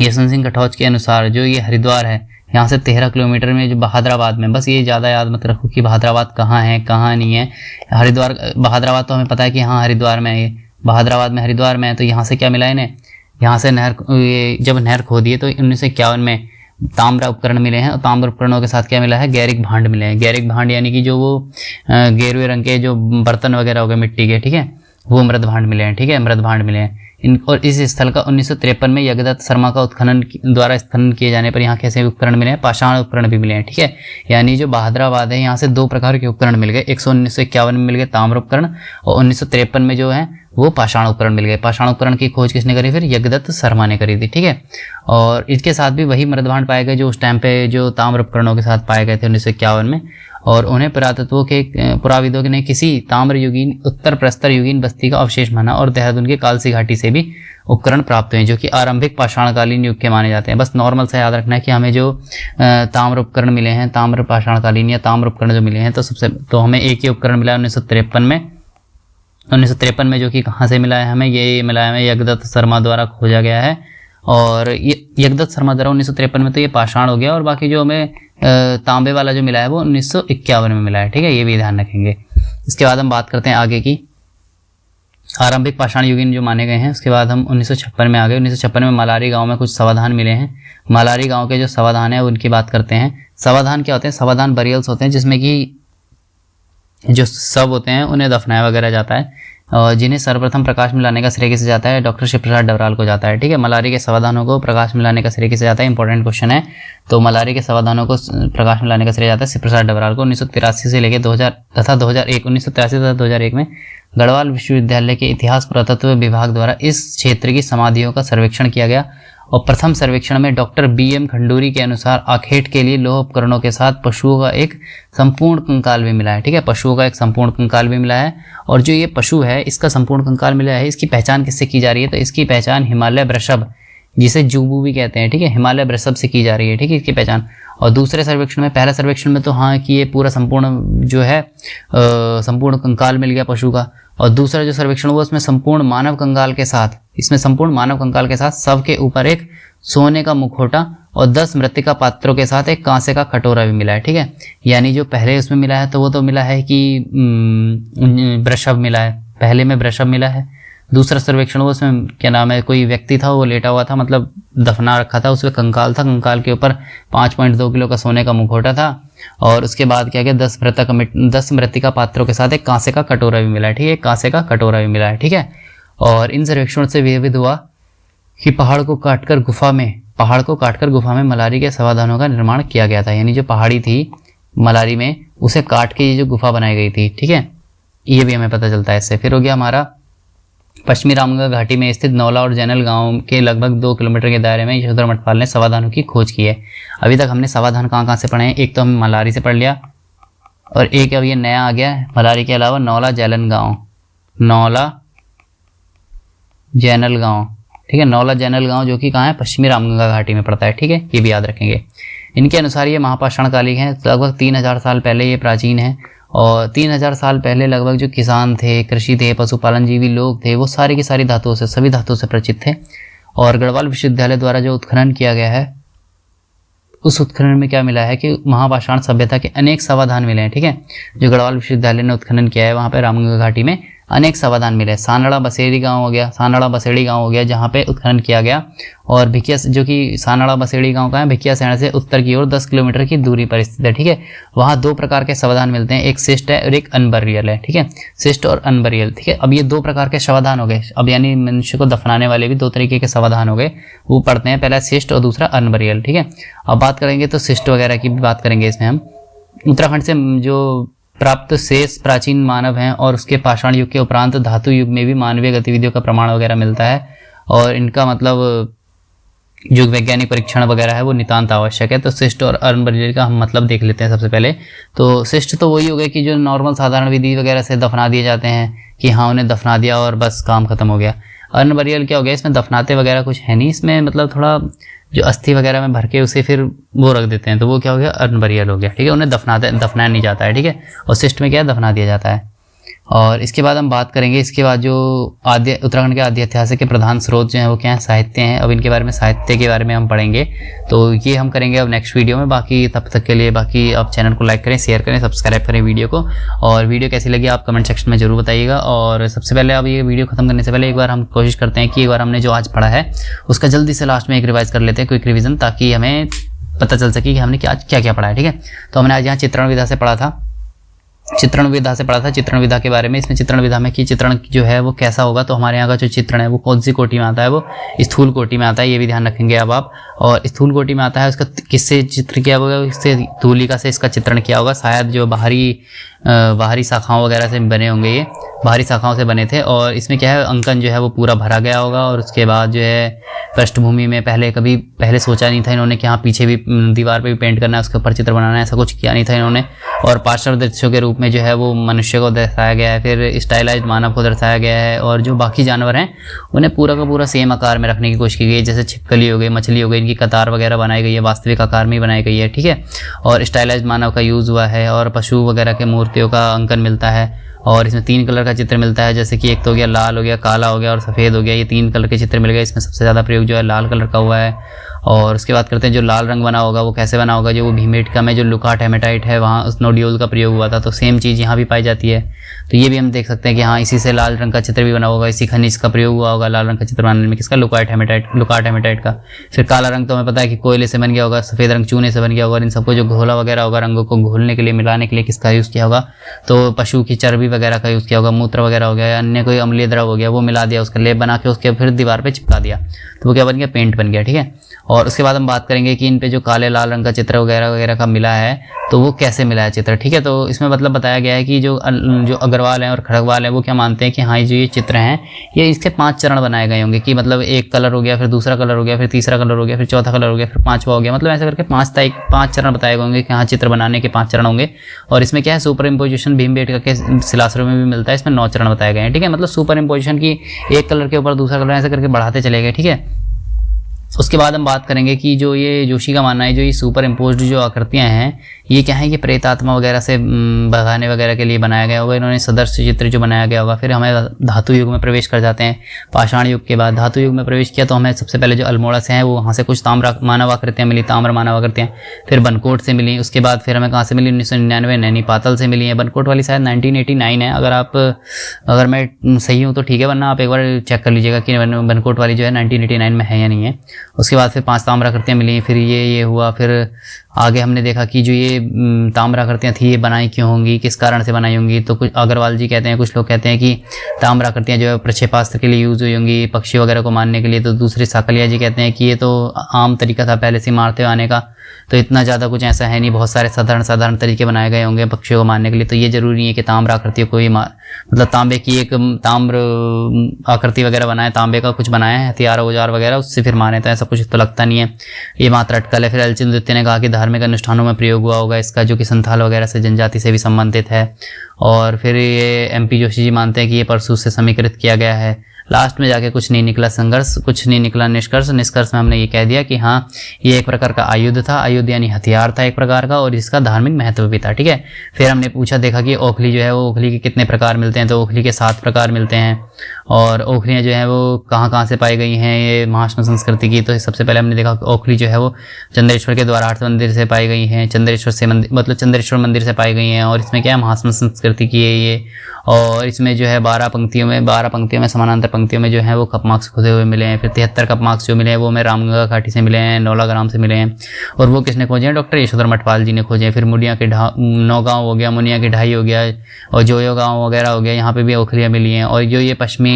यशवंत सिंह कटोच के अनुसार जो ये हरिद्वार है यहाँ से 13 किलोमीटर में जो बहादराबाद में, बस ये ज़्यादा याद मत रखो कि बहादराबाद कहाँ है कहाँ नहीं है। बहादराबाद तो हमें पता है कि हाँ हरिद्वार में है, ये हरिद्वार में है। तो यहाँ से क्या मिला इन्हें, यहाँ से जब नहर खोदी है तो 1951 में ताम्र उपकरण मिले हैं, और ताम्र उपकरणों के साथ क्या मिला है, गैरिक भांड मिले हैं। गैरिक भांड यानी कि जो वो गेरुए रंग के जो बर्तन वगैरह हो गए मिट्टी के, ठीक है, वो मृद भांड मिले हैं। ठीक है, मृद भांड मिले हैं और इस स्थल का 1953 में यज्ञदत्त शर्मा का द्वारा उत्खनन किए जाने पर यहाँ कैसे उपकरण मिले हैं, पाषाण उपकरण भी मिले हैं। ठीक है, यानी जो बहादराबाद है यहाँ से 2 प्रकार के उपकरण मिल गए, 1951 में मिल गए ताम्र उपकरण, और 1953 में जो है वो पाषाण उपकरण मिल गए। पाषाण उपकरण की खोज किसने करी, फिर यज्ञदत्त शर्मा ने करी थी। ठीक है, और इसके साथ भी वही मृदभांड पाए गए जो उस टाइम पे जो ताम्र उपकरणों के साथ पाए गए थे 1951 में, और उन्हें पुराविदों ने किसी ताम्र युगीन उत्तर प्रस्तर युगीन बस्ती का अवशेष माना, और देहरादून के कालसी घाटी से भी उपकरण प्राप्त हुए जो कि आरंभिक पाषाणकालीन युग के माने जाते हैं। बस नॉर्मल से याद रखना है कि हमें जो ताम्र उपकरण मिले हैं, ताम्र पाषाणकालीन या ताम्र उपकरण जो मिले हैं, तो हमें एक ही उपकरण मिला है 1953 में, जो कि कहाँ से मिला है हमें, ये मिला है हमें यज्ञदत्त शर्मा द्वारा खोजा गया है। और ये यज्ञदत्त शर्मा द्वारा 1953 में तो ये पाषाण हो गया, और बाकी जो हमें तांबे वाला जो मिला है वो 1951 में मिला है। ठीक है, ये भी ध्यान रखेंगे। इसके बाद हम बात करते हैं आगे की, आरंभिक पाषाण युगीन जो माने गए हैं। उसके बाद हम 1956 में आ गए। 1956 में मलारी गांव में कुछ समाधान मिले हैं। मलारी गांव के जो समाधान है उनकी बात करते हैं। समाधान क्या होते हैं, समाधान बरियल्स होते हैं जिसमें कि जो शव होते हैं उन्हें दफनाया वगैरह जाता है, और जिन्हें सर्वप्रथम प्रकाश में लाने का श्रेय किसे जाता है, डॉक्टर शिव प्रसाद डबराल को जाता है। ठीक है, मलारी के समाधानों को प्रकाश में लाने का श्रेय किसे जाता है, इंपॉर्टेंट क्वेश्चन है। तो मलारी के समाधानों को प्रकाश में लाने का श्रेय जाता है शिव प्रसाद डबराल को। 1983 से लेकर 2001 में गढ़वाल विश्वविद्यालय के इतिहास पुरातत्व विभाग द्वारा इस क्षेत्र की समाधियों का सर्वेक्षण किया गया, और प्रथम सर्वेक्षण में डॉक्टर BM खंडूरी के अनुसार आखेट के लिए लोह उपकरणों के साथ पशुओं का एक संपूर्ण कंकाल भी मिला है। ठीक है, पशुओं का एक संपूर्ण कंकाल भी मिला है, और जो ये पशु है इसका संपूर्ण कंकाल मिला है, इसकी पहचान किससे की जा रही है, तो इसकी पहचान हिमालय वृषभ, जिसे जुबू भी कहते हैं, ठीक है, हिमालय वृषभ से की जा रही है। ठीक है, इसकी पहचान। और दूसरे सर्वेक्षण में, पहला सर्वेक्षण में तो हाँ कि ये पूरा संपूर्ण जो है संपूर्ण कंकाल मिल गया पशु का, और दूसरा जो सर्वेक्षण हुआ उसमें संपूर्ण मानव कंकाल के साथ, शव के ऊपर एक सोने का मुखौटा और 10 मृत्तिका पात्रों के साथ एक कांसे का कटोरा भी मिला है। ठीक है, यानी जो पहले उसमें मिला है तो वो तो मिला है कि वृषभ मिला है, पहले में वृषभ मिला है। दूसरा सर्वेक्षण हुआ उसमें क्या नाम है, कोई व्यक्ति था वो लेटा हुआ था, मतलब दफना रखा था, उसमें कंकाल था, कंकाल के ऊपर 5.2 किलो का सोने का मुखौटा था, और उसके बाद क्या किया 10 मृत्तिका पात्रों के साथ एक कांसे का कटोरा भी मिला है। ठीक है, कांसे का कटोरा भी मिला है। ठीक है, और इन सर्वेक्षणों से विविध हुआ कि पहाड़ को काटकर गुफा में मलारी के समाधानों का निर्माण किया गया था। यानी जो पहाड़ी थी मलारी में उसे काट के ये जो गुफा बनाई गई थी। ठीक है, ये भी हमें पता चलता है इससे। फिर हो गया हमारा पश्चिमी रामगढ़ घाटी में स्थित नौला और जैनल गांव के लगभग 2 किलोमीटर के दायरे में यशोधर मठपाल ने समाधानों की खोज की है। अभी तक हमने समाधान कहाँ से पढ़े हैं, एक तो हमने मलारी से पढ़ लिया, और एक अब ये नया आ गया है मलारी के अलावा, नौला जैलन गाँव, नौला जैनल गाँव, ठीक है, नौला जैनल गाँव जो कि कहाँ है, पश्चिमी रामगंगा घाटी में पड़ता है, ठीक है, ये भी याद रखेंगे। इनके अनुसार ये महापाषाण कालिक हैं, लगभग 3000 साल पहले ये प्राचीन है। और 3000 साल पहले लगभग जो किसान थे, कृषि थे, पशुपालन जीवी लोग थे, वो सारी की सारी धातुओं से, सभी धातुओं से परिचित थे। और गढ़वाल विश्वविद्यालय द्वारा जो उत्खनन किया गया है, उस उत्खनन में क्या मिला है कि महापाषाण सभ्यता के अनेक समाधान मिले हैं, ठीक है। जो गढ़वाल विश्वविद्यालय ने उत्खनन किया है वहाँ पे रामगंगा घाटी में अनेक समाधान मिले। सानड़ा बसेड़ी गांव हो गया, सानड़ा बसेड़ी गांव हो गया जहाँ पे उत्खनन किया गया। और भिकिया, जो कि सानड़ा बसेड़ी गांव का है, भिकिया शहर से उत्तर की ओर 10 किलोमीटर की दूरी पर स्थित है, ठीक है। वहाँ 2 प्रकार के समाधान मिलते हैं, एक शिष्ट है और एक अनबरियल है, ठीक है, शिष्ट और अनबरियल, ठीक है। अब ये 2 प्रकार के समाधान हो गए। अब यानी मनुष्य को दफनाने वाले भी 2 तरीके के समाधान हो गए, वो पढ़ते हैं, पहला शिष्ट और दूसरा अनबरियल, ठीक है। अब बात करेंगे तो शिष्ट वगैरह की भी बात करेंगे इसमें हम। उत्तराखंड से जो प्राप्त शेष प्राचीन मानव हैं और उसके पाषाण युग के उपरांत धातु युग में भी मानवीय गतिविधियों का प्रमाण वगैरह मिलता है। और इनका मतलब जो वैज्ञानिक परीक्षण वगैरह है वो नितांत आवश्यक है। तो शिष्ट और अनबरियल का हम मतलब देख लेते हैं सबसे पहले। तो शिष्ट तो वही हो गया कि जो नॉर्मल साधारण विधि वगैरह से दफना दिए जाते हैं कि हाँ उन्हें दफना दिया और बस काम खत्म हो गया। अनबरियल क्या हो गया, इसमें दफनाते वगैरह कुछ है नहीं, इसमें मतलब थोड़ा जो अस्थि वगैरह में भर के उसे फिर वो रख देते हैं, तो वो क्या हो गया, अनबरियल हो गया, ठीक है। उन्हें दफनाया नहीं जाता है, ठीक है। और शिष्ट में क्या है, दफना दिया जाता है। और इसके बाद हम बात करेंगे, इसके बाद जो आद्य उत्तराखंड के आद्य इतिहास के प्रधान स्रोत जो हैं वो क्या हैं, साहित्य हैं। अब इनके बारे में, साहित्य के बारे में हम पढ़ेंगे, तो ये हम करेंगे अब नेक्स्ट वीडियो में। बाकी तब तक के लिए बाकी आप चैनल को लाइक करें, शेयर करें, सब्सक्राइब करें वीडियो को। और वीडियो कैसी लगी आप कमेंट सेक्शन में जरूर बताइएगा। और सबसे पहले अब ये वीडियो खत्म करने से पहले एक बार हम कोशिश करते हैं कि एक बार हमने जो आज पढ़ा है उसका जल्दी से लास्ट में एक रिवाइज कर लेते हैं, क्विक रिविजन, ताकि हमें पता चल सके कि हमने आज क्या क्या पढ़ा है, ठीक है। तो हमने आज यहाँ चित्रण विधा से पढ़ा था, चित्रण विधा के बारे में। इसमें चित्रण विधा में कि चित्रण जो है वो कैसा होगा, तो हमारे यहाँ का जो चित्रण है वो कौन सी कोटि में आता है, वो स्थूल कोटि में आता है, ये भी ध्यान रखेंगे अब आप। और स्थूल कोटि में आता है, उसका किससे चित्र किया होगा, इससे तूलिका से इसका चित्रण किया होगा, शायद जो बाहरी शाखाओं वगैरह से बने होंगे, ये बाहरी शाखाओं से बने थे। और इसमें क्या है, अंकन जो है वो पूरा भरा गया होगा। और उसके बाद जो है पृष्ठभूमि में पहले सोचा नहीं था इन्होंने कि हाँ पीछे भी दीवार पे भी पेंट करना है, उसके ऊपर चित्र बनाना है, ऐसा कुछ किया नहीं था इन्होंने। और पार्श्व दृश्यों के रूप में जो है वो मनुष्य को दर्शाया गया है, फिर स्टाइलाइज्ड मानव को दर्शाया गया है। और जो बाकी जानवर हैं उन्हें पूरा का पूरा सेम आकार में रखने की कोशिश की गई है, जैसे छिपकली हो गई, मछली हो गई, इनकी कतार वगैरह बनाई गई है, वास्तविक आकार में बनाई गई है, ठीक है। और स्टाइलाइज्ड मानव का यूज़ हुआ है। और पशु वगैरह के मूर्तियों का अंकन मिलता है। और इसमें 3 कलर का चित्र मिलता है, जैसे कि एक तो हो गया लाल, हो गया काला, हो गया और सफ़ेद हो गया, ये 3 कलर के चित्र मिल गए। इसमें सबसे ज़्यादा प्रयोग जो है लाल कलर का हुआ है। और उसके बाद करते हैं जो लाल रंग बना होगा वो कैसे बना होगा, जो वो भीमबेटका में जो लुकाट हेमेटाइट है वहाँ उस नोड्यूल का प्रयोग हुआ था, तो सेम चीज़ यहाँ भी पाई जाती है। तो ये भी हम देख सकते हैं कि हाँ इसी से लाल रंग का चित्र भी बना होगा, इसी खनिज का प्रयोग हुआ होगा लाल रंग का चित्र बनाने में, किसका, लुकाट हेमेटाइट का। फिर काला रंग तो हमें पता है कि कोयले से बन गया होगा, सफ़ेद रंग चूने से बन गया होगा। और इन सबको जो घोला वगैरह होगा, रंगों को घोलने के लिए, मिलाने के लिए किसका यूज़ किया होगा, तो पशु की चर्बी वगैरह का यूज़ किया होगा, मूत्र वगैरह हो गया या अन्य कोई अम्लीय द्रव हो गया, वो मिला दिया, उसका लेप बना के उसके फिर दीवार पे चिपका दिया, तो वो क्या बन गया, पेंट बन गया, ठीक है। और उसके बाद हम बात करेंगे कि इन पे जो काले लाल रंग का चित्र वगैरह वगैरह का मिला है, तो वो कैसे मिला है चित्र, ठीक है। तो इसमें मतलब बताया गया है कि जो अग्रवाल हैं और खड़गवाल हैं वो क्या मानते हैं कि हाँ जो ये चित्र हैं ये इसके 5 चरण बनाए गए होंगे, कि मतलब एक कलर हो गया, फिर दूसरा कलर हो गया, फिर तीसरा कलर हो गया, फिर चौथा कलर हो गया, फिर 5वां हो गया, मतलब ऐसे करके 5 चरण बताए गए होंगे कि हाँ चित्र बनाने के 5 चरण होंगे। और इसमें क्या है, सुपर इम्पोजिशन भीमबेटका के शिलाश्रय में भी मिलता है, इसमें 9 चरण बताए गए हैं, ठीक है। मतलब सुपर इम्पोजिशन की एक कलर के ऊपर दूसरा कलर ऐसे करके बढ़ाते चले गए, ठीक है। उसके बाद हम बात करेंगे कि जो ये जोशी का मानना है, जो ये सुपर इम्पोज्ड जो आकृतियां हैं ये क्या है, ये प्रेत आत्मा वगैरह से भगाने वगैरह के लिए बनाया गया होगा, इन्होंने सदृश चित्र जो बनाया गया होगा। फिर हमें धातु युग में प्रवेश कर जाते हैं, पाषाण युग के बाद धातु युग में प्रवेश किया तो हमें सबसे पहले जो अल्मोड़ा से हैं वो वहाँ से कुछ ताम्र मानव आकृतियाँ मिली, ताम्र मानव आकृतियाँ, फिर बनकोट से मिली। उसके बाद फिर हमें कहाँ से मिली, 1999 नैनीपातल से मिली है। बनकोट वाली शायद 1989 है, अगर मैं सही हूँ तो ठीक है, वरना आप एक बार चेक कर लीजिएगा कि बनकोट वाली जो है 1989 में है या नहीं है। उसके बाद फिर 5 ताम्र आकृतियाँ मिली, फिर ये हुआ। फिर आगे हमने देखा कि जो ये ताम्र आकृतियाँ थी ये बनाई क्यों होंगी, किस कारण से बनाई होंगी, तो कुछ अग्रवाल जी कहते हैं, कुछ लोग कहते हैं कि ताम्र आकृतियाँ जो है प्रक्षेपास्त्र के लिए यूज़ हुई होंगी, पक्षी वगैरह को मारने के लिए। तो दूसरे साकलिया जी कहते हैं कि ये तो आम तरीका था पहले से मारते हुए आने का, तो इतना ज़्यादा कुछ ऐसा है नहीं, बहुत सारे साधारण तरीके बनाए गए होंगे पक्षियों को मारने के लिए। तो ये ज़रूरी नहीं है कि ताम्र आकृति को ही मतलब तांबे की एक ताम्र आकृति वगैरह बनाए, तांबे का कुछ बनाया है हथियार औजार वगैरह, उससे फिर मारे, तो ऐसा कुछ तो लगता नहीं है। ये मात्र अटकल है। फिर अलचिंद द्वितीय ने कहा कि धार्मिक अनुष्ठानों में प्रयोग हुआ होगा इसका, जो कि संथाल वगैरह से जनजाति से भी संबंधित है। और फिर ये MP जोशी जी मानते हैं कि ये परशु से समीकृत किया गया है। लास्ट में जाके कुछ नहीं निकला संघर्ष, कुछ नहीं निकला निष्कर्ष में हमने ये कह दिया कि हाँ ये एक प्रकार का आयुध था, आयुध यानी हथियार था एक प्रकार का, और इसका धार्मिक महत्व भी था। ठीक है, फिर हमने पूछा देखा कि ओखली जो है वो ओखली के कितने प्रकार मिलते हैं, तो ओखली के 7 प्रकार मिलते हैं। और ओखलियाँ जो है वो कहाँ से पाई गई हैं, ये महाष्म संस्कृति की। तो सबसे पहले हमने देखा कि ओखली जो है वो चंद्रेश्वर के द्वारार्थ मंदिर से पाई गई हैं, चंद्रेश्वर मंदिर से पाई गई हैं। और इसमें क्या है, महाष्म संस्कृति की है ये। और इसमें जो है 12 पंक्तियों में समानांतर पंक्तियों में जो है वो कपमार्क्स खुदे हुए मिले हैं। फिर 73 कपमार्क्स जो मिले हैं वो हमें रामगंगा घाटी से मिले हैं, नौलाग्राम से मिले हैं। और वो किसने खोजे हैं, डॉक्टर यशोधर मठपाल जी ने खोजे हैं। फिर मुनिया के नौगांव हो गया, मुनिया की ढाई हो गया, और जोयो गाँव वगैरह हो गया, यहाँ पे भी ओखलियाँ मिली हैं। और जो ये पश्चिमी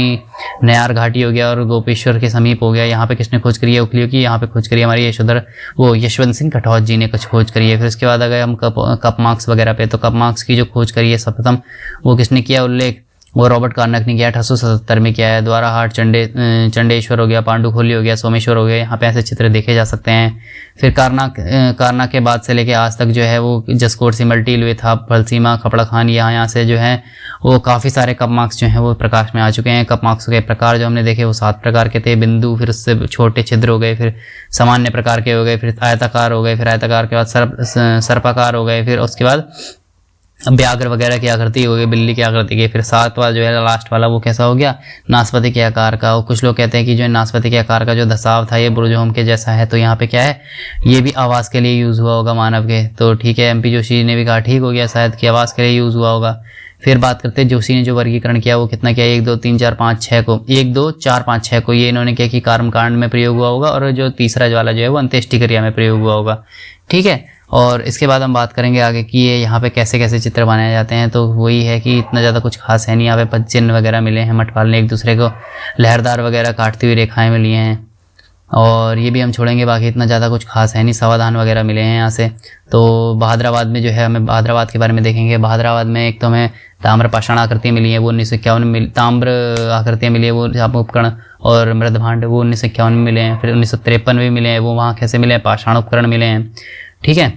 नयार घाटी हो गया और गोपेश्वर के समीप हो गया, यहाँ पे किसने खोज करी है ओखलियों की, यहाँ पे खोज करी हमारी यशवंत सिंह कटौत जी ने कुछ खोज करी है। फिर उसके बाद अगर हम कपमार्क्स वगैरह पे, तो कपमार्क्स की जो खोज करी है सर्वप्रथम वो किसने किया उल्लेख, वो रॉबर्ट कार्नक ने किया, 1877 में किया है। द्वाराहाट, चंडेश्वर हो गया, पांडुखोली हो गया, सोमेश्वर हो गया, यहाँ पे ऐसे चित्र देखे जा सकते हैं। फिर कारनाक के बाद से लेके आज तक जो है वो जसकोट, सिमल्टी, लुएथा, फलसीमा, खपड़ा खान, यहाँ से जो है वो काफ़ी सारे कपमार्क्स जो हैं वो प्रकाश में आ चुके हैं। कपमार्क्स के प्रकार जो हमने देखे वो 7 प्रकार के थे, बिंदु, फिर उससे छोटे छिद्र हो गए, फिर सामान्य प्रकार के हो गए, फिर आयताकार हो गए, फिर आयताकार के बाद सर्पाकार हो गए, फिर उसके बाद व्याघ्र वगैरह की आकृति हो गई, बिल्ली की आकृति की। फिर 7वां जो है लास्ट वाला वो कैसा हो गया, नाशपाती के आकार का। और कुछ लोग कहते हैं कि जो नाशपाती के आकार का जो धसाव था ये बुर्जहोम के जैसा है। तो यहाँ पे क्या है, ये भी आवाज़ के लिए यूज़ हुआ होगा मानव के। तो ठीक है, MP जोशी ने भी कहा ठीक हो गया शायद कि आवाज़ के लिए यूज़ हुआ होगा। फिर बात करते हैं जोशी ने जो वर्गीकरण किया वो कितना किया, 1 2 3 4 5 6 को, 1 2 4 5 6 को ये इन्होंने किया कि कर्मकांड में प्रयोग हुआ होगा, और जो तीसरा वाला जो है वो अंत्येष्टि क्रिया में प्रयोग हुआ होगा। ठीक है, और इसके बाद हम बात करेंगे आगे कि ये यहाँ पे कैसे कैसे चित्र बनाए जाते हैं। तो वही है कि इतना ज़्यादा कुछ खास है नहीं, यहाँ पे चिन्ह वगैरह मिले हैं, मठपाल ने एक दूसरे को लहरदार वगैरह काटती हुई रेखाएं मिली हैं, और ये भी हम छोड़ेंगे। बाकी इतना ज़्यादा कुछ खास है नहीं, समाधान वगैरह मिले हैं यहाँ से। तो बहादुराबाद में जो है हमें बहादुराबाद के बारे में देखेंगे। बहादुराबाद में एक तो हमें ताम्र पाषाण आकृतियाँ मिली है, वो 1951 में ताम्र आकृतियाँ मिली है, वो उपकरण, और मृदभांड वो 1951 में मिले हैं। फिर 1953 में मिले हैं, वो वहाँ कैसे मिले हैं, पाषाण उपकरण मिले हैं। ठीक है,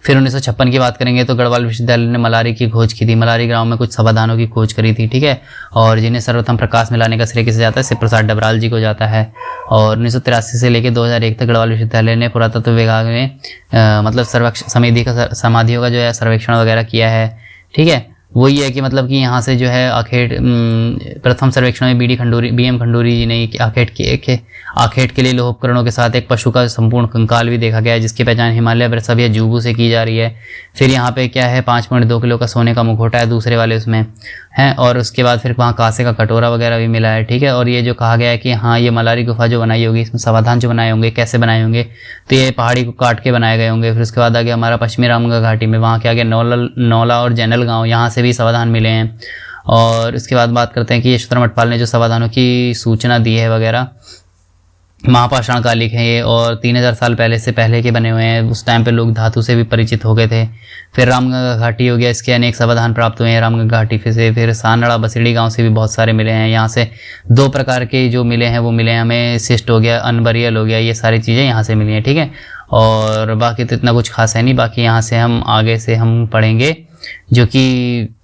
फिर 1956 की बात करेंगे तो गढ़वाल विश्वविद्यालय ने मलारी की खोज की थी, मलारी गांव में कुछ समाधानों की खोज करी थी। ठीक है, और जिन्हें सर्वप्रथम प्रकाश मिलाने का श्रेय किसे जाता है, शिव प्रसाद डबराल जी को जाता है। और 1983 से लेकर 2001 तक गढ़वाल विश्वविद्यालय ने पुरातत्व विभाग में मतलब समाधियों का जो है सर्वेक्षण वगैरह किया है। ठीक है, वही है कि मतलब कि यहाँ से जो है आखेट प्रथम सर्वेक्षण में BM खंडूरी जी ने आखेट के लिए लोह उपकरणों के साथ एक पशु का संपूर्ण कंकाल भी देखा गया है, जिसकी पहचान हिमालय वृषभ या जुबू से की जा रही है। फिर यहाँ पे क्या है, 5.2 किलो का सोने का मुखौटा है दूसरे वाले उसमें है, और उसके बाद फिर वहाँ कांसे का कटोरा वगैरह भी मिला है। ठीक है, और ये जो कहा गया है कि हाँ ये मलारी गुफा जो बनाई होगी, इसमें समाधान जो बनाए होंगे कैसे बनाए होंगे, तो ये पहाड़ी को काट के बनाए गए होंगे। फिर उसके बाद आ गया हमारा पश्चिमी रामगंगा घाटी में, वहाँ क्या गया नौला और जैनल गाँव, यहाँ से भी समाधान मिले हैं। और इसके बाद बात करते हैं कि यशोधर मठपाल ने जो समाधानों की सूचना दी है वगैरह, महापाषाण कालिक है ये, और 3000 साल पहले के बने हुए हैं। उस टाइम पे लोग धातु से भी परिचित हो गए थे। फिर रामगंगा घाटी हो गया, इसके अनेक समाधान प्राप्त हुए हैं रामगंगा घाटी से। फिर सानड़ा बसेड़ी गांव से भी बहुत सारे मिले हैं। यहाँ से 2 प्रकार के जो मिले हैं वो मिले हैं हमें, शिष्ट हो गया, अनबरियल हो गया, ये सारी चीज़ें यहाँ से मिली हैं। ठीक है, और बाकी तो इतना कुछ खास है नहीं। बाकी यहाँ से हम आगे से हम पढ़ेंगे जो कि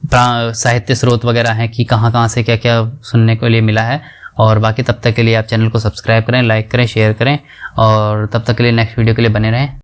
साहित्य स्रोत वगैरह हैं कि कहाँ से क्या क्या सुनने के लिए मिला है। और बाकी तब तक के लिए आप चैनल को सब्सक्राइब करें, लाइक करें, शेयर करें, और तब तक के लिए नेक्स्ट वीडियो के लिए बने रहें।